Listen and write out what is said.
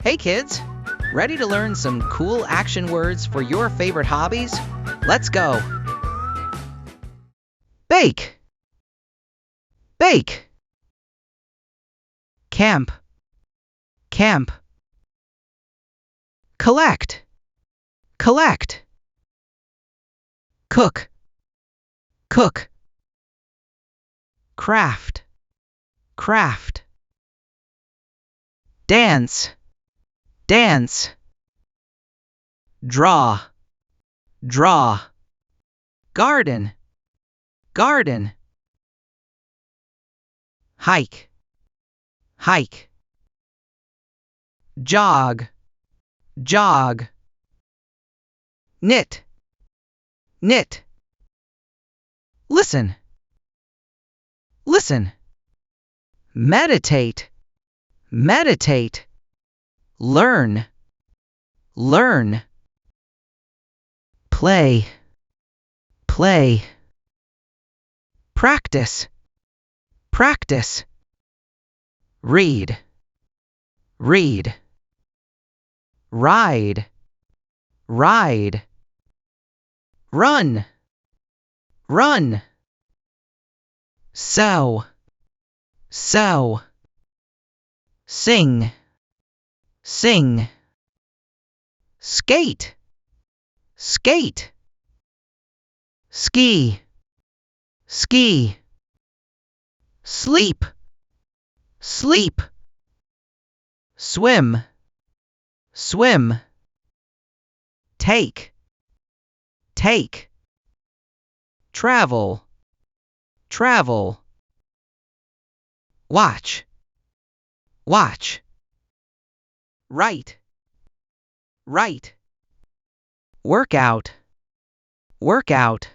Hey kids, ready to learn some cool action words for your favorite hobbies? Let's go! Bake, bake. Camp, camp. Collect, collect. Cook, cook. Craft, craft. Dance, dance. Draw, draw. Garden, garden. Hike, hike. Jog, jog. Knit, knit. Listen, listen. Meditate, meditate. Learn, learn. Play, play. Practice, practice. Read, read. Ride, ride. Run, run. Sew, sew. Sing, sing. Skate, skate. Ski, ski. Sleep, sleep. Swim, swim. Take, take. Travel, travel. Watch, watch. Write, write. Workout, workout.